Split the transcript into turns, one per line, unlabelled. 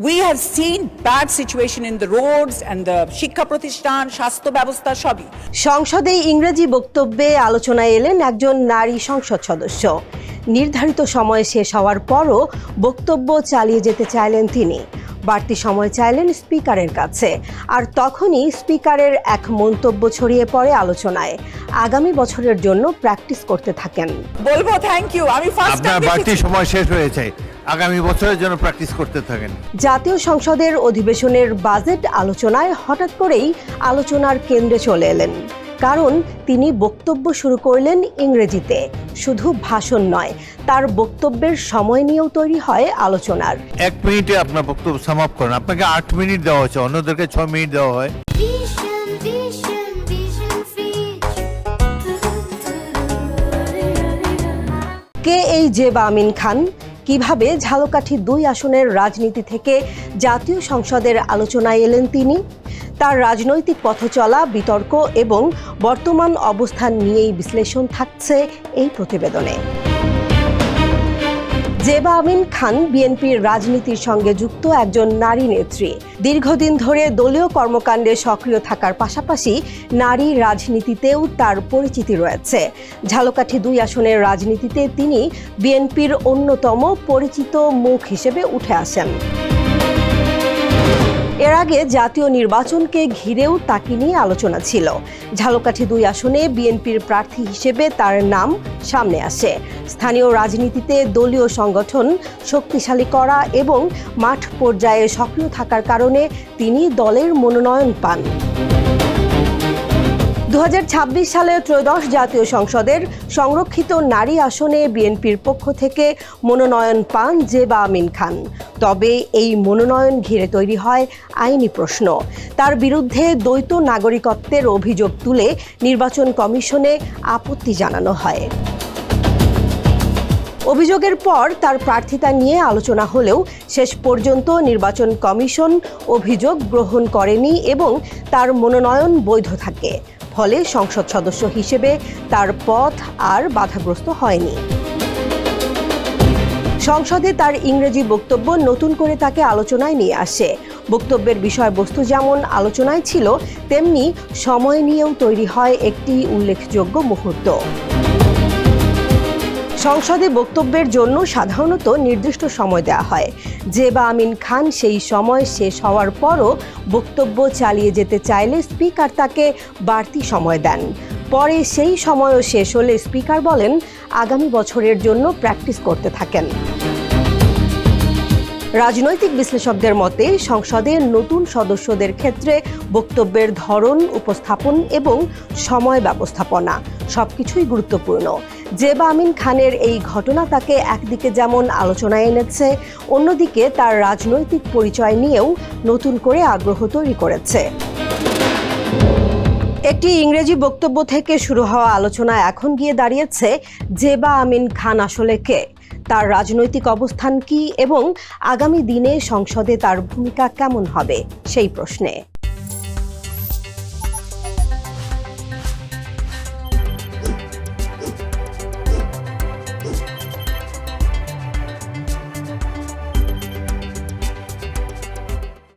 We have seen bad situation in the roads and the শিক্ষা প্রতিষ্ঠান, স্বাস্থ্য ব্যবস্থা সবই।
সংসদে ইংরেজি বক্তব্যে আলোচনায় এলেন একজন নারী সংসদ সদস্য। নির্ধারিত সময় শেষ হওয়ার পরও বক্তব্য চালিয়ে যেতে চাইলেন তিনি। বাড়তি সময় চাইলেন স্পিকারের কাছে, আর তখনই স্পিকারের এক মন্তব্য ছড়িয়ে পড়ে আলোচনায়। আগামী বছরের জন্য প্র্যাকটিস করতে থাকেন।
বলবো থ্যাংক ইউ, আমি ফার্স্ট
আপনার বাড়তি সময় শেষ হয়েছে, আগামী বছরের জন্য প্র্যাকটিস করতে থাকেন।
জাতীয় সংসদের অধিবেশনের বাজেট আলোচনায় হঠাৎ করেই আলোচনার কেন্দ্রে চলে এলেন, কারণ তিনি বক্তব্য শুরু করলেন ইংরেজিতে। শুধু ভাষণ নয়, তার বক্তব্যের সময় নিয়েও তৈরি হয় আলোচনার।
1 মিনিটে আপনার বক্তব্য সামাপ করেন। আপনাকে 8 মিনিট দেওয়া হচ্ছে, অন্যদেরকে 6 মিনিট দেওয়া হয়।
কে এই জেবা আমিন খান? কিভাবে ঝালকাঠি 2 আসনের রাজনীতি থেকে জাতীয় সংসদের আলোচনায় এলেন তিনি? তার রাজনৈতিক পথচলা, বিতর্ক এবং বর্তমান অবস্থান নিয়েই বিশ্লেষণ থাকছে এই প্রতিবেদনে। জেবা আমিন খান বিএনপির রাজনীতির সঙ্গে যুক্ত একজন নারী নেত্রী। দীর্ঘদিন ধরে দলীয় কর্মকাণ্ডে সক্রিয় থাকার পাশাপাশি নারী রাজনীতিতেও তার পরিচিতি রয়েছে। ঝালকাঠি 2 আসনের রাজনীতিতে তিনি বিএনপির অন্যতম পরিচিত মুখ হিসেবে উঠে আসেন। এর আগে জাতীয় নির্বাচনকে ঘিরেও তাকে নিয়ে আলোচনা ছিল। ঝালকাঠি 2 আসনে বিএনপির প্রার্থী হিসেবে তার নাম সামনে আসে। স্থানীয় রাজনীতিতে দলীয় সংগঠন শক্তিশালী করা এবং মাঠ পর্যায়ে সক্রিয় থাকার কারণে তিনি দলের মনোনয়ন পান। 2026 সালের 13শ জাতীয় সংসদের সংরক্ষিত নারী আসনে বিএনপির পক্ষ থেকে মনোনয়ন পান জেবা আমিন খান। তবে এই মনোনয়ন ঘিরে তৈরি হয় আইনি প্রশ্ন। তার বিরুদ্ধে দ্বৈত নাগরিকত্বের অভিযোগ তুলে নির্বাচন কমিশনে আপত্তি জানানো হয়। অভিযোগের পর তার প্রার্থিতা নিয়ে আলোচনা হলেও শেষ পর্যন্ত নির্বাচন কমিশন অভিযোগ গ্রহণ করেনি এবং তার মনোনয়ন বৈধ থাকে। ফলে সংসদ সদস্য হিসেবে তার পথ আর বাধাগ্রস্ত হয়নি। সংসদে তার ইংরেজি বক্তব্য নতুন করে তাকে আলোচনায় নিয়ে আসে। বক্তব্যের বিষয়বস্তু যেমন আলোচনায় ছিল, তেমনি সময় নিয়েও তৈরি হয় একটি উল্লেখযোগ্য মুহূর্ত। সংসদে বক্তব্যের জন্য সাধারণত নির্দিষ্ট সময় দেওয়া হয়। জেবা আমিন খান সেই সময় শেষ হওয়ার পরও বক্তব্য চালিয়ে যেতে চাইলে স্পিকার তাকে বাড়তি সময় দেন। পরে সেই সময়ও শেষ হলে স্পিকার বলেন আগামী বছরের জন্য প্র্যাকটিস করতে থাকেন। রাজনৈতিক বিশ্লেষকদের মতে সংসদের নতুন সদস্যদের ক্ষেত্রে বক্তব্যের ধরন, উপস্থাপন এবং সময় ব্যবস্থাপনা সবকিছুই গুরুত্বপূর্ণ। জেবা আমিন খানের এই ঘটনা তাকে একদিকে যেমন আলোচনায় এনেছে, অন্যদিকে তার রাজনৈতিক পরিচয় নিয়েও নতুন করে আগ্রহ তৈরি করেছে। একটি ইংরেজি বক্তব্য থেকে শুরু হওয়া আলোচনা এখন গিয়ে দাঁড়িয়েছে জেবা আমিন খান আসলে কে, তার রাজনৈতিক অবস্থান কি এবং আগামী দিনে সংসদে তার ভূমিকা কেমন হবে সেই প্রশ্নে।